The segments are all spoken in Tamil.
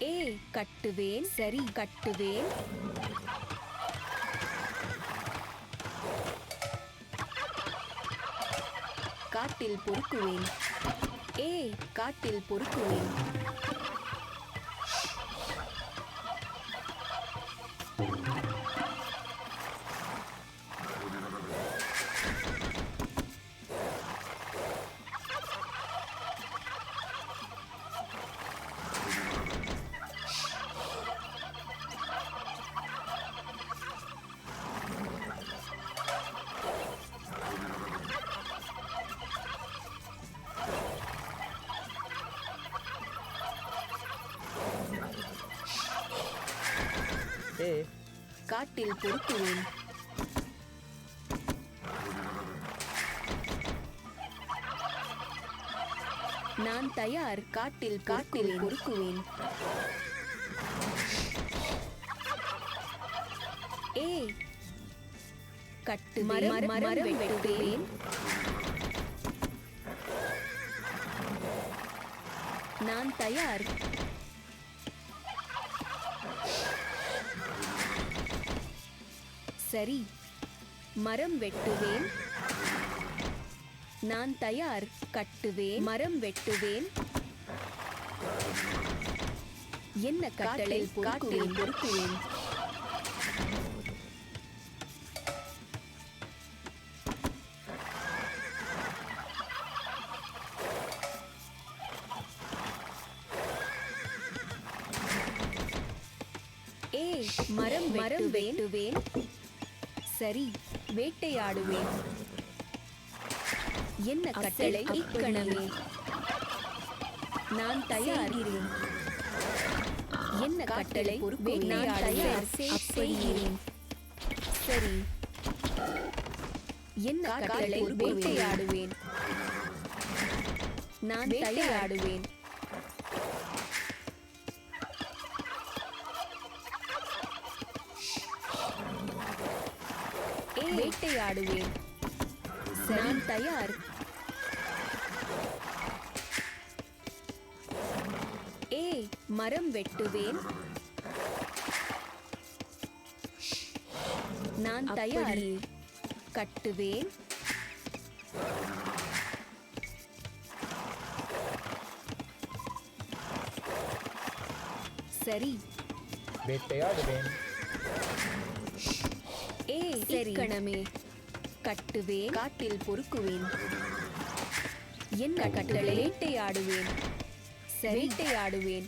ஏ கட்டுவேன். சரி கட்டுவேன். காட்டில் பொறுக்குவேன். ஏ காட்டில் பொறுக்குவேன். ஏ காட்டில் பொறுக்குவேன். நான் தயார். காட்டில் பொறுக்குவேன். ஏ கட்டுவேன். மரம் வெட்டுவேன். நான் தயார். சரி மரம் வெட்டுவேன். நான் தயார். கட்டுவேன். மரம் வெட்டுவேன். என்ன கட்டளை? காட்டில் பொறுக்குவேன். ஏ மரம் வெட்டுவேன். சரி வேட்டையாடுவேன். என்ன கட்டளை? இக்கணமே நான் தயாரிக்கிறேன். என்ன கட்டளை? நான் தயார் செய்கிறேன். சரி என்ன கட்டளை? வேட்டையாடுவேன். நான் தயாராடுவேன். வேட்டையாடுவேன். நான் தயார். ஏ மரம் வெட்டுவேன். நான் தயார். கட்டுவேன். சரி வேட்டையாடுவேன். ஏ சரி கணமே கட்டுவேன். காட்டில் பொறுக்குவேன். என்ன கட்டளை? வேட்டையாடுவேன். சரி வேட்டையாடுவேன்.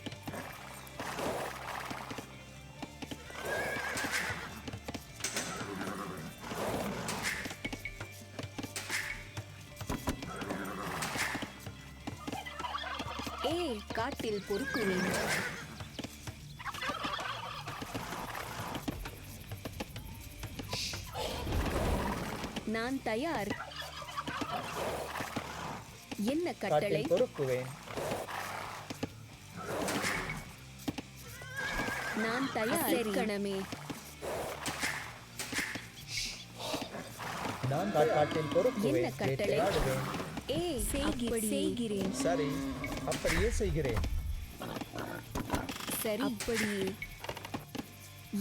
ஏ காட்டில் பொறுக்குவேன். நான் தயார். என்ன கட்டளை? காட்டில் பொறுக்குவேன். நான் தயார். கணமே நான் காட்டில் பொறுக்குவேன். என்ன கட்டளை? வேட்டையாடுவேன். ஏ செய்கிறேன். சரி அப்படியே செய்கிறேன். சரி அப்படியே.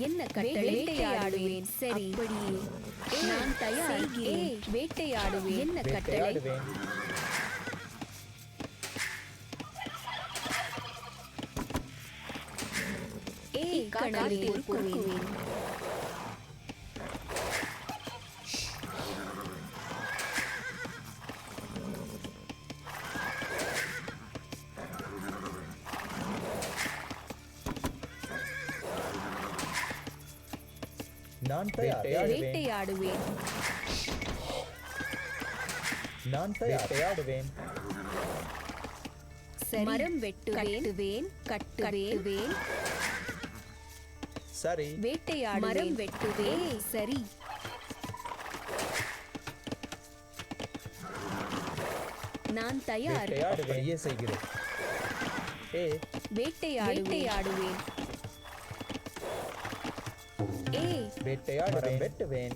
என்ன கட்டளை? வேட்டையாடுவேன். சரி அப்படியே. நான் தயார். ஏ வேட்டையாடுவேன். என்ன கட்டளை? வேட்டையாடுவேன். ஏ காட்டில் பொறுக்குவேன். நான் தயார். வேட்டையாடுவேன். நான் வேட்டையாடுவேன். சரி மரம் வெட்டுவேன். கட்டுவேன். சரி வேட்டையாடுவேன். மரம் வெட்டுவேன். சரி நான் தயார். வேட்டையாடுவேன். செய்கிறேன். ஏ வேட்டையாடுவேன். ஏ வேட்டையாடுவேன். வெட்டுவேன்.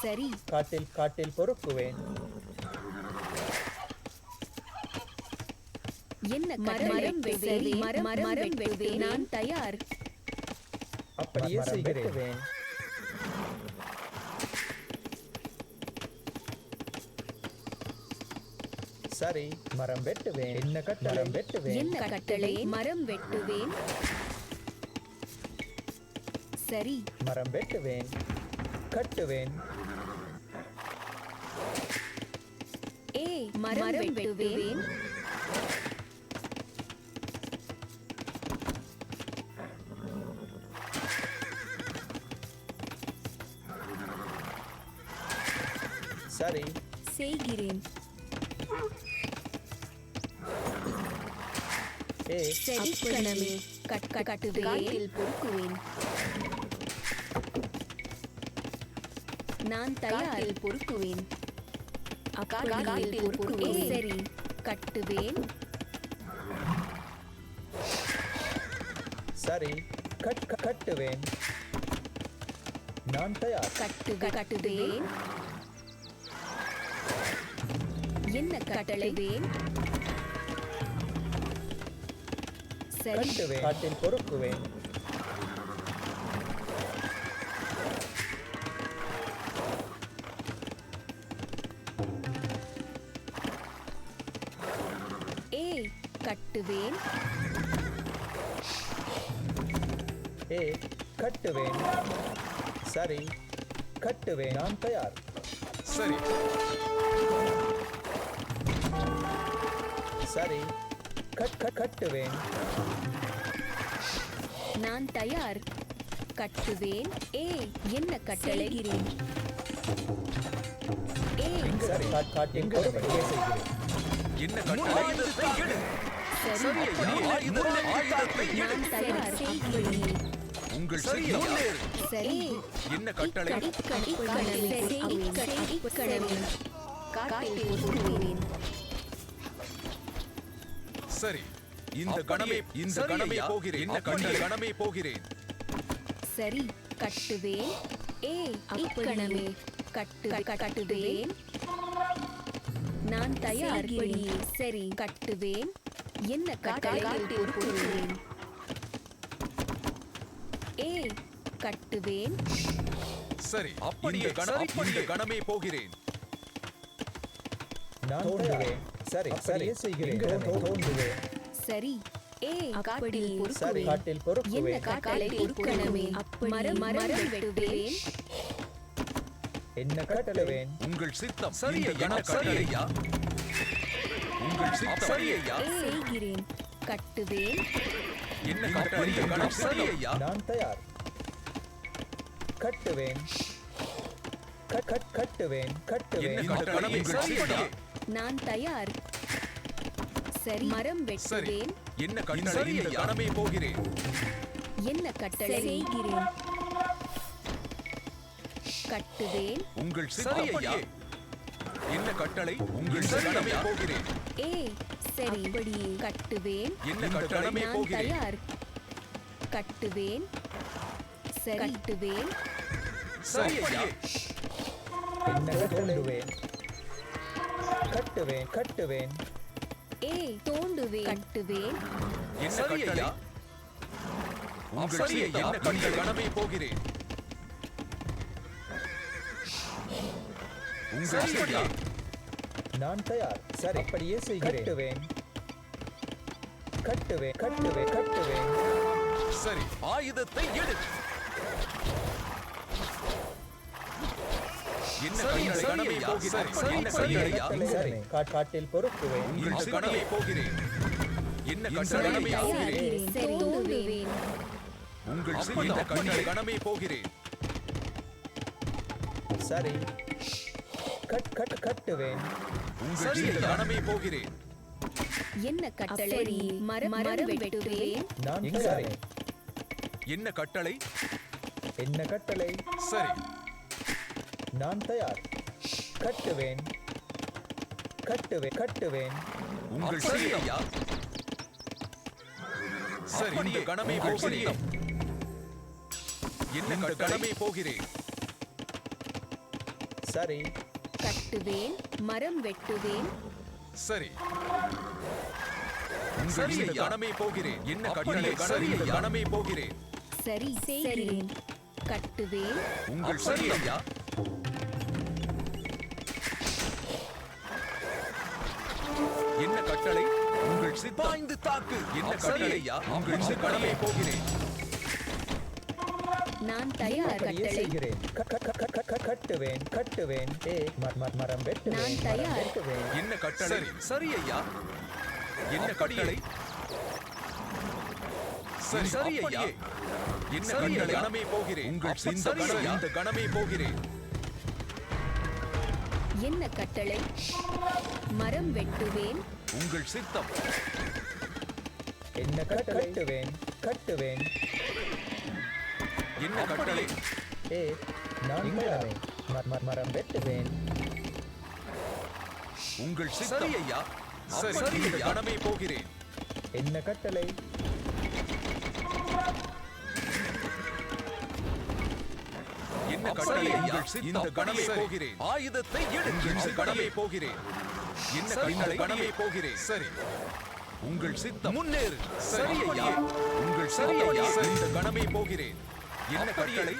சரி காட்டில் பொறுக்குவேன். என்ன மரம் வெட்டுவேன் மரம் வெட்டுவேன் நான் தயார் அப்படியே செய்கிறேன். சரி, மரம் வெட்டுவேன். என்ன கட்டளை? வெட்டுவேன். என்ன கட்டளை? மரம் வெட்டுவேன். சரி, மரம் வெட்டுவேன். கட்டுவேன். மரம் வெட்டுவேன். சரி, செய்கிறேன். சரி, கணமே கட்டுவேன். பொறுக்குவேன். நான் தயார். பொறுக்குவேன். பொறுக்குவேன். சரி, கட்டுவேன். சரி, கட்டுவேன். நான் தயார். கட்டுவேன். என்ன கட்டளைவேன்? சரி, கட்டுவேன். காட்டில் பொறுக்குவேன். கட்டுவேன். கட்டுவேன். சரி, கட்டுவேன். நான் தயார். சரி, சரி, கட்டுவேன். நான் தயார். கட்டுவேன். என்ன கட்டளைகிறேன்? சரி, காட்டில் பொறுப்படியே செய்கிறேன். என்ன கட்டளை? சரி, நான் தயார். செய்கிறேன். உங்கள் சித்தம். சரி, என்ன கட்டளை? சரி, இந்த கணமே போகிறேன். என்ன கட்டளை? கணமே போகிறேன். சரி, கட்டுவேன். இக்கணமே கட்டுவேன். நான் தயார். சரி, கட்டுவேன். என்ன கட்டளை? பொறுக்குவேன். கட்டுவேன். சரி, அப்படியே இந்த கணமே போகிறேன். நான் தோன்றுவேன். சரி, சரியே செய்கிறேன். தோன்றுவேன். சரி, அப்படி சரி, காட்டில் என்ன பொறுக்குவேன். கட்டளை? பொறுக்கணுமே. மரம் வெட்டுவேன். என்ன கட்டுவேன். உங்கள் சித்தம். சரிய என்ன கட்டளையா? உங்கள் சித்தம். சரியையா? செய்கிறேன். கட்டுவேன். என்ன கட்டளை? கணம் சரியையா? நான் தயார். கட்டுவேன். கட்டுவேன். என்ன கட்டளை? உங்கள் சித்தம். நான் தயார். சரி, மரம் சரி, வெட்டுவேன். என்ன கட்டளை? இந்த கணமே போகிறேன். என்ன கட்டளை? செய்கிறேன். கட்டுவேன். உங்கள் சித்தம். என்ன கட்டளை? உங்கள் கணமே போகிறேன். சரி, கட்டுவேன். என்ன கட்டளை? நான் போகிறேன். தயார். கட்டுவேன். சரி, கட்டுவேன். சரியையா? என்ன தோன்றுவேன். கட்டுவேன். தோண்டுவேன். கட்டுவேன். என்ன கட்டளை? உங்கள் சித்தம். என்ன கட்டளை? கணமே போகிறேன். உங்கள் சித்தம். நான் தயார். சரி, அப்படியே செய்கிறேன். கட்டுவேன். சரி, ஆயுதத்தை எடு. என்ன கட்டளை? கணமே போகிறேன். என்ன கட்டளையா? சரி, காட்டில் பொறுக்குவேன். உங்கள் கணமே போகிறேன். என்ன கட்டளை? கணமே போகிறேன். சரி, தோண்டுவேன். உங்கள் சித்தம். கட்டளை? கணமே போகிறேன். சரி, கட்டுவேன். உங்கள் சித்தம். கணமே போகிறேன். என்ன கட்டளை? மரம் வெட்டுவேன். நான் தயார். என்ன கட்டளை? என்ன கட்டளை? சரி, நான் தயார். கட்டுவேன். உங்கள் சித்தம். சரி, இந்த கணமே போகிறேன். என்ன கட்டளை? போகிறேன். சரி, கட்டுவேன். மரம் வெட்டுவேன். சரி, உங்கள் இந்த கணமே போகிறேன். என்ன கட்டளை? சரி, இந்த கணமே போகிறேன். சரி செய்கிறேன். கட்டுவேன். உங்கள் சரி ஐயா. என்ன கட்டளை? உங்கள் சித்தம். பாய்ந்து தாக்கு. என்ன கட்டளை ஐயா? உங்கள் இந்த கணமே போகிறேன். நான் தயார். அப்படியே கட்டளை. செய்கிறேன். கட்டுவேன் கட்டுவேன். மரம் வெட்டுவேன். நான் மரம் தயார். வெட்டுவேன். என்ன கட்டளை? சரி, சரி ஐயா. என்ன கட்டளை? சரி, சரி ஐயா. என்ன கட்டளை? கணமே போகிறேன். உங்கள் இந்த கணமே போகிறேன். என்ன கட்டளை? மரம் வெட்டுவேன். உங்கள் சித்தம். என்ன கட்டுவேன் கட்டுவேன். என்ன கட்டளை? நான் தயார். மரம் வெட்டுவேன். உங்கள் சித்தம். சரி ஐயா. சரி, சரி ஐயா. கணமே போகிறேன். என்ன கட்டளை? என்ன கட்டளை ஐயா? இந்த கணமே போகிறேன். ஆயுதத்தை எடுங்கள். இந்த கணமே போகிறேன். என்ன கட்டளை? கணமே போகிறேன். சரி. உங்கள் சித்தம். முன்னேறு. சரி ஐயா. உங்கள் சரி ஐயா. இந்த கணமே போகிறேன். என்ன கட்டளை?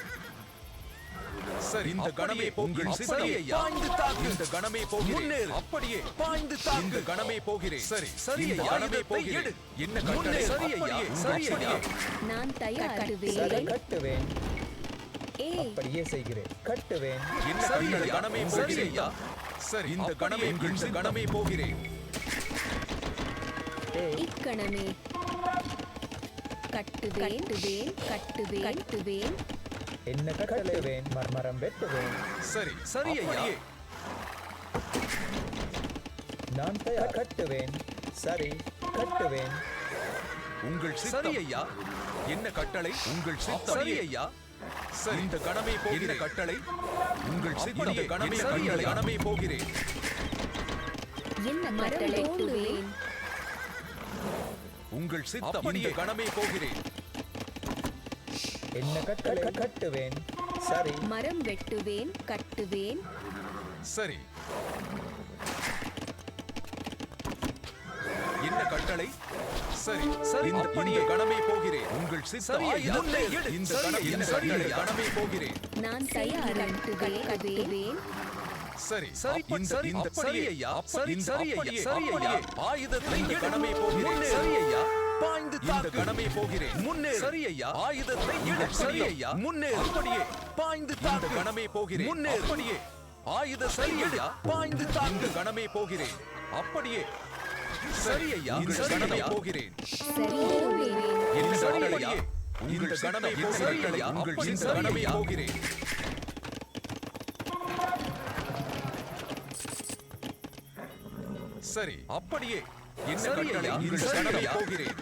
சரி, இந்த கணமே உங்கள் சரி ஐயா. பாய்ந்து தாக்கு. இந்த கணமே போகிறேன். முன்னேறு. அப்படியே பாய்ந்து தாக்கு. இந்த கணமே போகிறேன். சரி, சரி ஐயா. கணமே போகிறேன். என்ன கட்டளை? சரி ஐயா. சரி ஐயா. நான் தயார். சரி, கட்டுவேன். கட்டுவேன். அப்படியே செய்கிறேன். கட்டுவேன். என்ன கட்டளை? கணமே போகிறேன் ஐயா. சரி, இந்த கணமே இந்த கணமே போகிறேன். இக்கணமே. கட்டுவேன். கட்டுவேன். கட்டுவேன். கட்டுவேன். என்ன கட்டுவேன். மரம் வெட்டுவேன். சரி, சரி ஐயா. நான் தயார். கட்டுவேன். சரி, கட்டுவேன். உங்கள் சரி ஐயா. என்ன கட்டளை? உங்கள் சித்தம். சரி ஐயா. சரி, இந்த கணமே போகிறேன். கட்டளை? உங்கள் சித்தம். இந்த கணமே கட்டளை. கணமே போகிறேன். என்ன கட்டளை? தோண்டுவேன். உங்கள் சித்தம். இந்த கணமே போகிறேன். என்ன கட்டளை? கட்டுவேன். சரி. மரம் வெட்டுவேன். கட்டுவேன். சரி. என்ன கட்டளை? சரி, சரி. இந்த கணமே போகிறேன். உங்கள் சித்தம். இந்த கணமே என்ன கட்டளை? கணமே போகிறேன். நான் தயார். கட்டுவேன். சரி, சரி. இந்த சரி ஐயா. சரி, சரி ஐயா. சரி ஐயா. ஆயுதத்தை இந்த கணமே போகிறேன். சரி ஐயா. பாய்ந்து இந்த கணமே போகிறேன். முன்னேறு. சரி ஐயா. ஆயுதத்தை எடு. சரி ஐயா. முன்னேறு. அப்படியே பாய்ந்து இந்த கணமே போகிறேன். முன்னேறு. அப்படியே ஆயுத சரி ஐயா. பாய்ந்து இந்த கணமே போகிறேன். அப்படியே சரி ஐயா. இந்த கணமே போகிறேன். சரி ஓடுவேன். என்ன கட்டளை ஐயா? இந்த கணமே போகிறேன் ஐயா. உங்கள் இந்த கணமே போகிறேன். சரி, அப்படியே என்ன கட்டளை? இந்த கணமே போகிறேன்.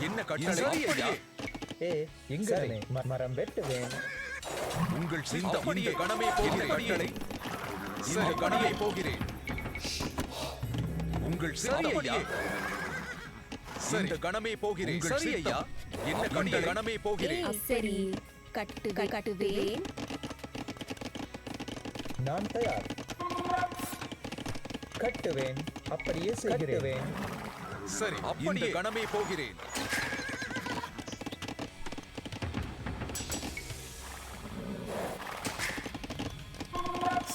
என்ன கட்டளை? அப்படியே இங்கே மரம் வெட்டுவேன். உங்கள் சித்தம். இந்த கணமே போகிறேன். கட்டளை? இந்த கணமே போகிறேன். உங்கள் சித்தம் ஐயா. இந்த கணமே போகிறேன். சரி ஐயா. என்ன கட்டளை? கணமே போகிறேன். சரி. கட்டுவேன். நான் தயார். கட்டுவேன். அப்படியே செய்கிறேன். சரி, அப்படியே கணமே போகிறேன்.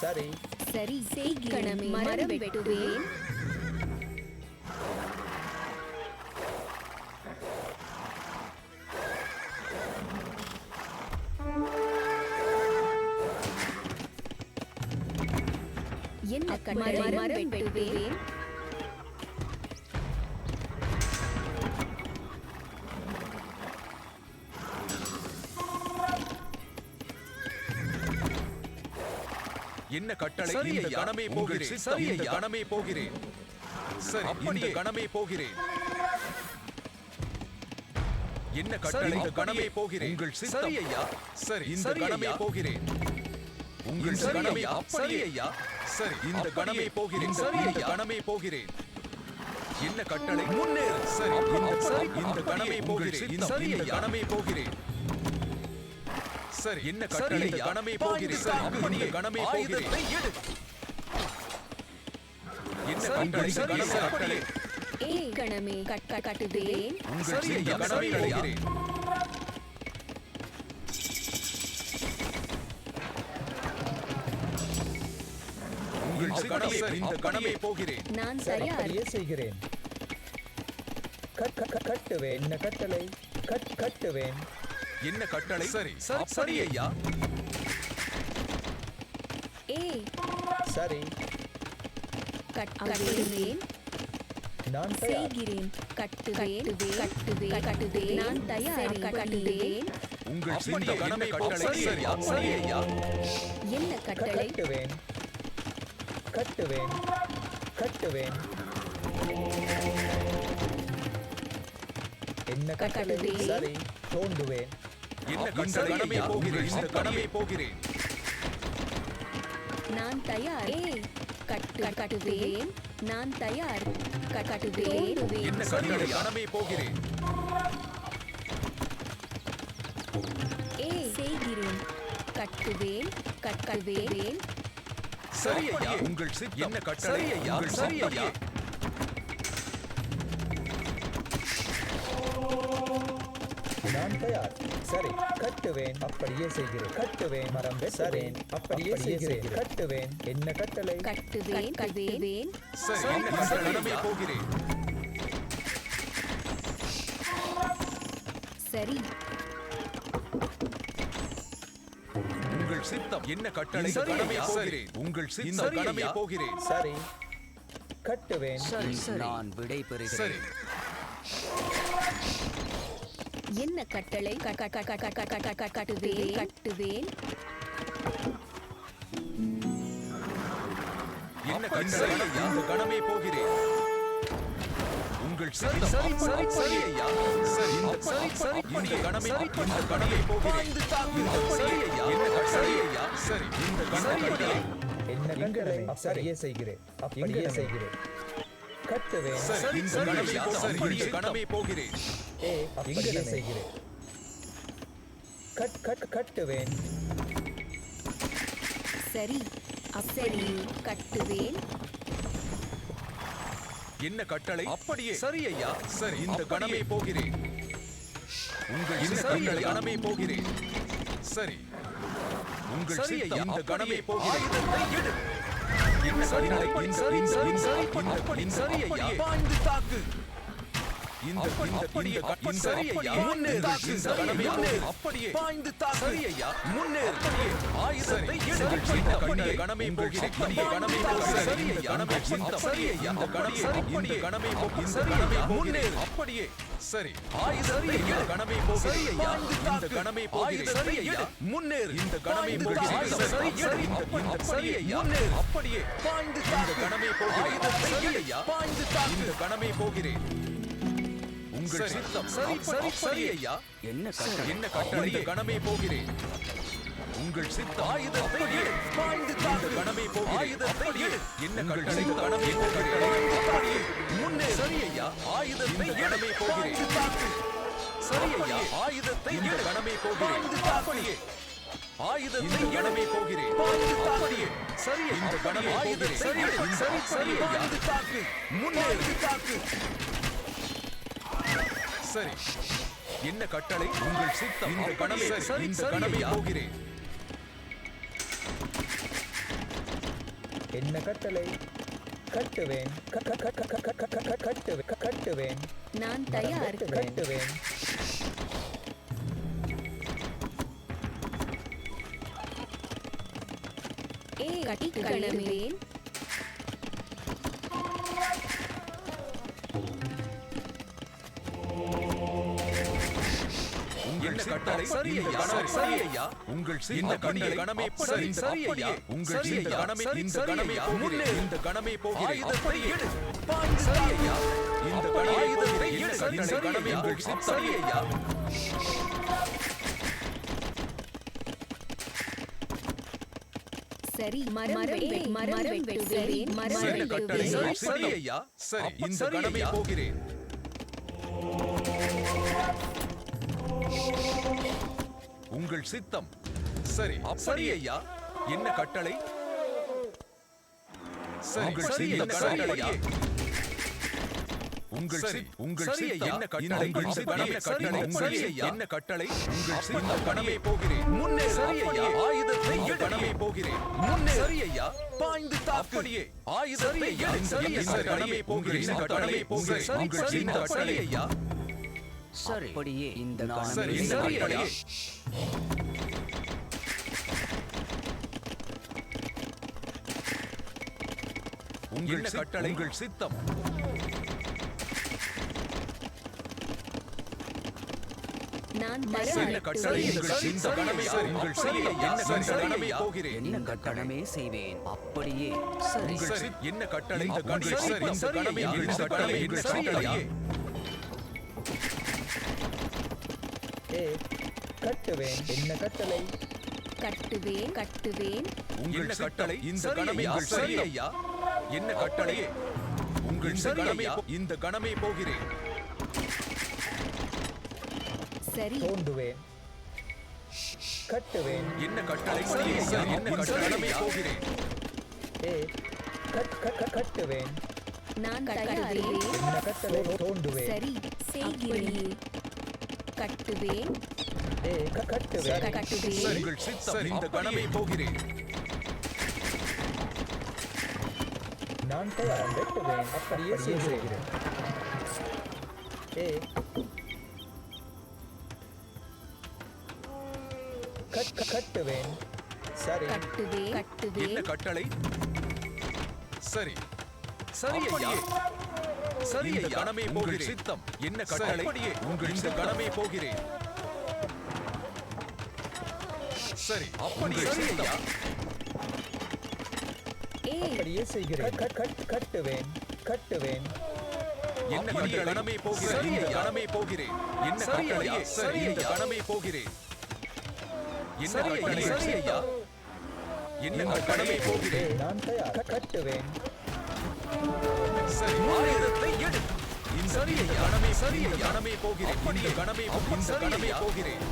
சரி. சரி செய்கிறேன். மரம் வெட்டுவேன். என்ன கட்டளை? மரம் வெட்டுவேன். என்ன கட்டளை? இந்த கணமே போகிறேன். சரி ஐயா. கணமே போகிறேன். சரி, இந்த கணமே போகிறேன். என்ன கட்டளை? இந்த கணமே போகிறேன். உங்கள் சரி ஐயா. சரி, இந்த கணமே போகிறேன். உங்கள் கணமே சரி ஐயா. சரி, இந்த கணமே போகிறேன். சரி, இந்த கணமே போகிறேன். என்ன கட்டளை? முன்னேறு. சரி, இந்த கணமே போகிறேன். இந்த கணமே போகிறேன். சரி, என்ன கட்டளை? கணமே போகிறேன். சரி, இந்த கணமே போகிறேன். என்ன கட்டளை கட்டளை கணமே கட்டுவேன். உங்கள் சித்தம் கணமே போகிறேன். உங்கள் சித்தம் இந்த கணமே போகிறேன். நான் சரி, தயார். அப்படியே செய்கிறேன். கட்டுவேன். என்ன கட்டளை? கட்டுவேன். என்ன கட்டளை? சரி சரி ஐயா. சரி, கட்டுவேன். நான் தயார். செய்கிறேன். கட்டுவேன். நான் தயார். கட்டுவேன். உங்கள் சித்தம் கணமே கட்டளை. சரி சரி ஐயா. என்ன கட்டளை? கட்டுவேன். என்ன கட்டளை? கட்டுவேன். சரி, தோண்டுவேன். என்ன கட்டளை? கணமே போகிறேன். இந்த கணமே போகிறேன். நான் தயார். கட்டுவேன். நான் தயார். கட்டுவேன். என்ன கட்டளை? கணமே போகிறேன். செய்கிறேன். கட்டுவேன். சரி ஐயா. உங்கள் சித்தம் என்ன கட்டளை? ஐயா சரி ஐயா. நான் தயார். சரி, கட்டுவேன். அப்படியே செய்கிறேன். கட்டுவேன். மரம் வெட்டுவேன். அப்படியே செய்கிறேன். கட்டுவேன். என்ன கட்டளை? கட்டுவேன். சரி என்ன கட்டளை? கணமே போகிறேன். சரி. உங்கள் சித்தம் என்ன கட்டளை? கணமே போகிறேன். உங்கள் சித்தம் கணமே போகிறேன். சரி, கட்டுவேன். நான் விடை பெறுகிறேன். சரி என்ன கட்டளை? கட்டுவேன். என்ன கட்டளை? இந்த கணமே போகிறேன். உங்கள் சித்தம் சரி ஐயா. சரி இந்த கணமே போகிறேன். சரி ஐயா. என்ன கட்டளை? ஐயா சரி இந்த கணமே. என்ன கட்டளை? அப்படியே செய்கிறேன். அப்படியே செய்கிறேன். கட்டுவேன். சரி இந்த கணமே. சரி இந்த கணமே போகிறேன். அப்படியே செய்கிறேன். கட்டுவேன். சரி. கட்டுவேன். என்ன கட்டளை? அப்படியே சரி ஐயா. சரி இந்த கணமே போகிறேன். உங்கள் சித்தம் கணமே போகிறேன். சரி உங்கள் சித்தம் இந்த கணமே போகிறேன். ஆயுதத்தை எடு. என்ன கட்டளை? சரி ஐயா. பாய்ந்து தாக்கு. இந்த சரி ஐயா. முன்னேறு. இந்த கணமே போகிறேன். அப்படியே பாய்ந்து தாக்கு. சரி ஐயா. முன்னேறு. ஆயுதத்தை எடு. இந்த கணமே போகிறேன். இந்த கணமே போகிறேன். சரி ஐயா. கணமே சித்தம். சரி ஐயா. இந்த கணமே இந்த கணமே போகிறேன். சரி ஐயா. முன்னேறு. அப்படியே சரி ஆயுதத்தை எடு. கணமே போகிறேன். ஐயா. இந்த கணமே போகிறேன். சரி ஐயா. முன்னேறு. இந்த கணமே போகிறேன். சரி சரி இந்த சரி ஐயா. முன்னேறு. அப்படியே பாய்ந்து இந்த கணமே போகிறேன். சரி ஐயா. பாய்ந்து இந்த கணமே போகிறேன். உங்கள் சித்தம் சரி ஐயா. என்ன என்ன கட்டளை? இந்த கணமே போகிறேன். உங்கள் சித்தம் ஆயுதத்தை எடு. பாய்ந்து இந்த கணமே போகிறேன். ஆயுதத்தை எடு. என்ன கட்டளை? கணமே போகிறேன். அப்படியே முன்னே. சரி ஐயா. ஆயுதத்தை எடமே போகிறேன். சரி ஐயா. ஆயுதத்தை எடு. கணமே போகிறேன். அப்படியே ஆயுதத்தை எடமே போகிறேன். அப்படியே சரி இந்த கணமே ஆயுதத்தை சரி சரி ஐயா. தாக்கு. முன்னேறு. தாக்கு. சரி என்ன கட்டளை? உங்கள் சித்தம் இந்த கணமே. சரி இந்த கணமே போகிறேன். என்ன கட்டளை? கட்டுவேன். கட்டுவேன். நான் தயார். கட்டுவேன். கட்டுவேன். என்ன கட்டளை? சரி ஐயா. சரி ஐயா. உங்கள் இந்த கட்டளை கணமே. சரி சரி ஐயா. உங்கள் இந்த கணமே. இந்த கணமே முன்னே. இந்த கணமே போகிறேன். ஆயுதத்தை எடு. பாய்ந்து. சரி ஐயா. இந்த ஆயுதத்தை எடு. இந்த கணமே. உங்கள் சரி ஐயா. சரி மரம் வெட்டுவேன். என்ன கட்டளை? சரி ஐயா. சரி இந்த கணமே போகிறேன். உங்கள் சித்தம் சரி அப்படியே ஐயா. என்ன கட்டளை? உங்கள் சித்தம் சரியா? உங்கள் சித்தம் என்ன கட்டளை? என்ன கட்டளை? உங்கள் சித்தம் கணமே போகிறேன். முன்னே சரியையா, ஆயுதத்தை கணமே போகிறேன். முன்னே சரியையா, பாய்ந்து தாக்கடியே ஆயுதத்தை சரியையா, கணமே போகிறேன். கட்டளை போகிறேன். உங்கள் சித்தம் சரியையா? சரி அப்படியே இந்த சரி சரியா? உங்கள் கட்டளை, உங்கள் சித்தம். நான் என்ன தயார் கட்டளை? உங்கள் சித்தம் கணமே உங்கள் சரியையா, கணமே போகிறேன். என்ன கட்டணமே செய்வேன் அப்படியே சரி உங்கள் என்ன கட்டளை? இந்த கட்டளை இந்த கணமே இந்த கட்டளை இந்த சரியா? கட்டுவேன். என்ன கட்டளை? கட்டுவேன் கட்டுவேன் உங்கள் கட்டளை இந்த கணமே சரியா? என்ன கட்டளை? உங்கள் கணமே இந்த கணமே போகிறேன். சரி தோண்டுவேன். கட்டுவேன். என்ன கட்டளை? சரியா? என்ன கட்டளை போகிறேன். கட்டுவேன். நான் தயார் என்ன கட்டளை? தோண்டுவேன். சரி செய்கிறேன் கட்டுவேன் கட்டுவேன். கட்டுவேன் உங்கள் சித்தம் இந்த கணமே போகிறேன். நான் தயார். வெட்டுவேன். அப்படியே செய்கிறேன். கட்டுவேன். சரி கட்டுவேன் கட்டுவேன் என்ன கட்டளை? சரி சரியா? சரியா? கணமே போகிறேன். சித்தம் என்ன கட்டளை? உங்கள் இந்த கணமே போகிறேன். சரி அப்படியே சரியா? அப்படியே செய்கிறேன். கட்டுவேன். கட்டுவேன். என்ன கட்டளை? கணமே போகிறேன். இந்த கணமே போகிறேன். என்ன கட்டளை? சரி இந்த கணமே போகிறேன். என்ன கட்டளை? சரியா? என்ன கட்டளை போகிறேன். நான் தயார். கட்டுவேன். சரி ஆயுதத்தை எடு. இந்த சரியா? கணமே சரியா? கணமே போகிறேன். இந்த கணமே இந்த கணமே போகிறேன்.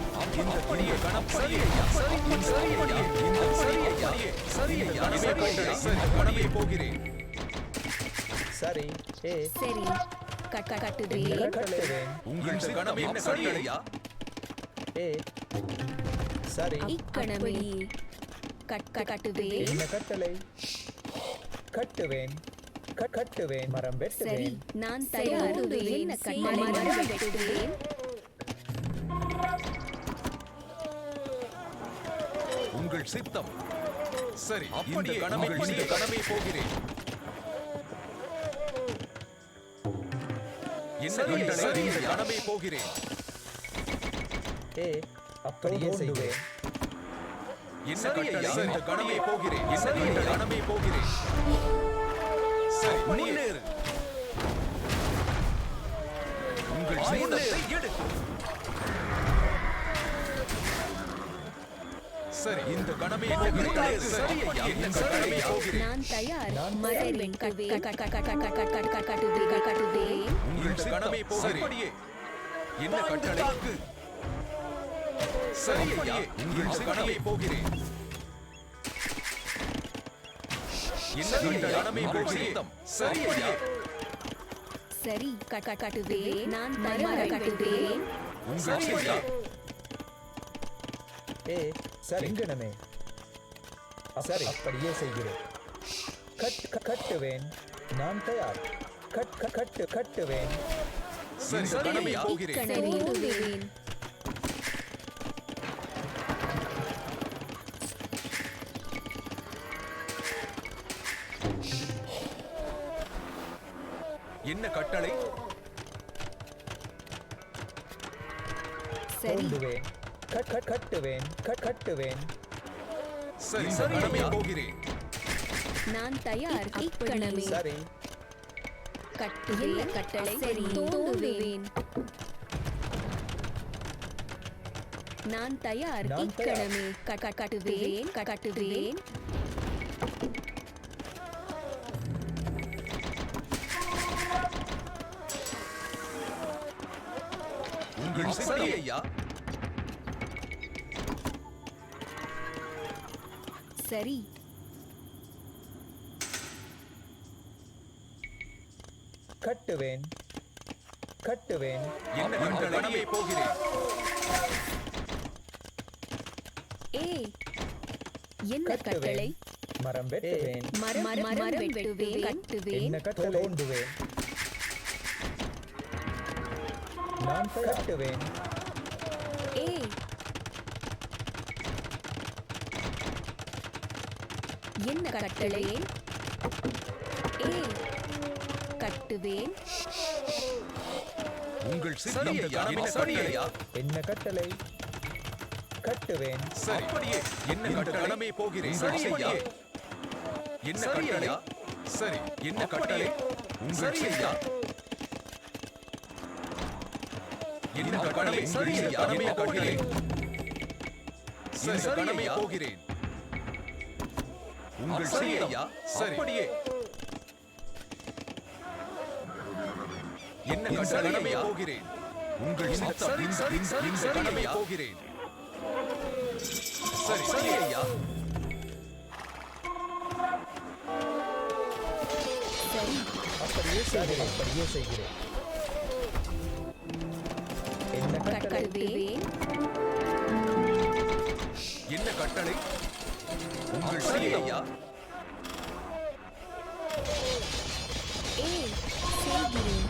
இந்த படியே கணம் சரியா? சரி இந்த சரியா? இந்த சரியா? சரியா? கணமே போகிறேன். சரி கணமே போகிறேன். சரி சரி கட்டுவேன் கட்டுவேன். உங்கள் கணமே என்ன சரியா? சரி இக்கணமே கட்டுவேன் என்ன கட்டளை? கட்டுவேன். கட்டுவேன். மரம் சரி வெட்டுவேன். நான் தயார் என்ன கட்டளை? மரம் வெட்டுவேன் உங்கள் சித்தம் சரி இந்த கணமே இந்த கணமே போகிறேன். என்ன கட்டளை? இந்த கணமே போகிறேன். அப்படியே செய்வேன். என்ன கட்டளை? இந்த கணமே போகிறேன். என்ன இந்த கணமே போகிறேன். சரி முன்னேறு. உங்கள் ஆயுதத்தை எடு. சரி இந்த கணமே போகிறேன். சரியா? இந்த கணமே போகிறேன். நான் தயார் மரம் வெட்டுவேன் கட்டுவேன் உங்கள் கணமே போகிறேன். என்ன கட்டளை? சரியா? உங்கள் கணமே போகிறேன். என்ன கணமே போகிறேன். சரியா? சரி கட்டுவேன் நான் மரம் கட்டுவேன் உங்கள் சரியா? சரி எங்கனமே. சரி அப்படியே செய்கிறேன். கட்டுவேன். நான் தயார். கட்டுவேன். சரி கணமே போகிறேன். இக்கணமே தோண்டுவேன் என்ன கட்டளை? சரி தோண்டுவேன். கட்டுவேன். கட்டுவேன். சரி கணமே போகிறேன். நான் தயார் இக்கணமே சரி கட்டுவேன் கட்டளை சரி தோண்டுவேன் நான் தயார் நான் இக்கணமே கட்டுவேன் கட்டுவேன் உங்கள் சரியா? சரி கட்டுவேன் கட்டுவேன் என்ன கட்டளை போகிறேன் ஏய் என்ன கட்டளை கட்டுவேன் மரம் வெட்டுவேன் மரம் வெட்டுவேன் கட்டுவேன் என்ன கட்டளை தோண்டுவேன் நான் கட்டுவேன் ஏய் என்ன கட்டளை ஏய் கட்டுவேன் உங்கள் சித்தம் என்ன கட்டளையா என்ன கட்டளை கட்டுவேன் சரி அப்படியே என்ன கட்டளை போகிறேன் சரி ஐயா என்ன கட்டளையா சரி என்ன கட்டளை உங்கள் சித்தம் என்ன கட்டளை சரி ஐயா என்ன கட்டளை சரி கடமை போகிறேன் உங்கள் சரி ஐயா சரி அப்படியே என்ன கட்டளை போகிறேன் உங்கள் சித்தம் இந்த கடமை போகிறேன் சரி சரி ஐயா சரி அப்படியே செய்கிறேன் என்ன கட்டளை கட்டுவேன் என்ன கட்டளை உங்கள் சரி ஐயா ஏய் செய்கிறேன்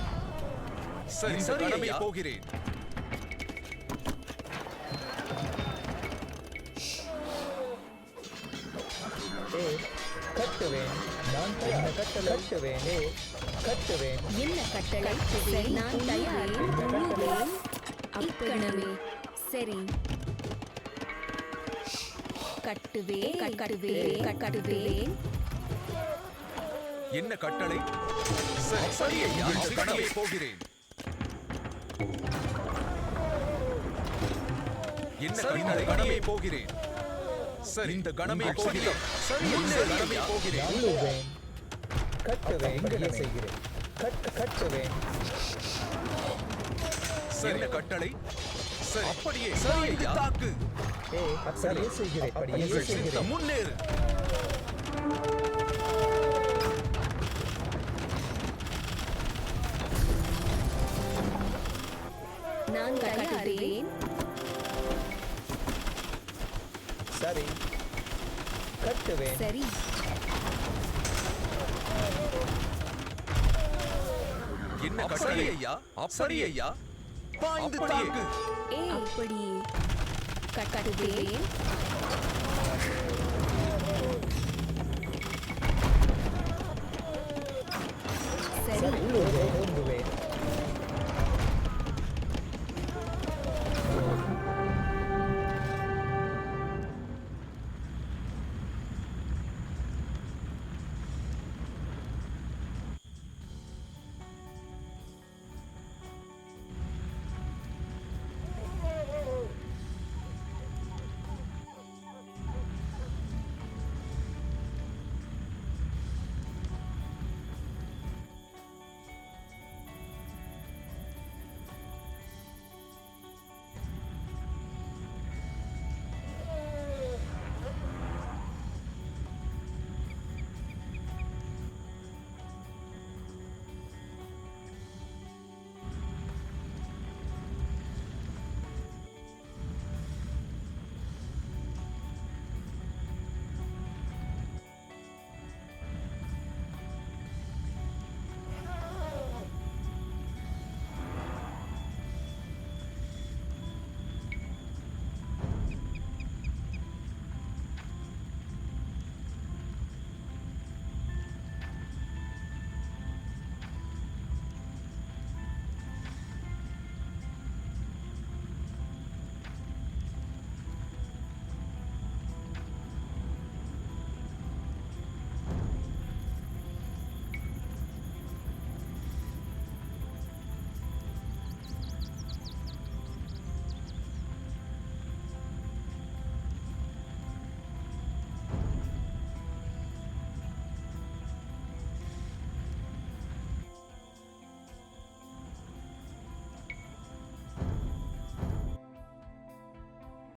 சரி சரி கடமை போகிறேன் கட்டுவேன் நான் என்ன கட்டளை கட்டுவேன் என்ன கட்டளை சரி நான் தயார் உழுவேன் இக்கணமே சரி கட்டுவேன் என்ன கட்டளை சரி சரி ஐயா கடமை போகிறேன் என்ன கட்டளை கடமை போகிறேன் சரி இந்த கணமே போகிறேன் சரி இந்த கணமே போகிறேன் உழுவேன் கட்டுவேன் அப்படியே செய்கிறேன் கட்டுவேன் சரி என்ன கட்டளை சரி அப்படியே சரி ஐயா தாக்கு அப்படியே செய்கிறேன் உங்கள் சித்தம் முன்னேறு நான் கட்டுவேன் சரி கட்டுவேன் சரி என்ன கட்டளை ஐயா அப்படி ஐயா பாய்ந்து தாக்கு ஏய் அப்படியே கட்டுவேன் சரி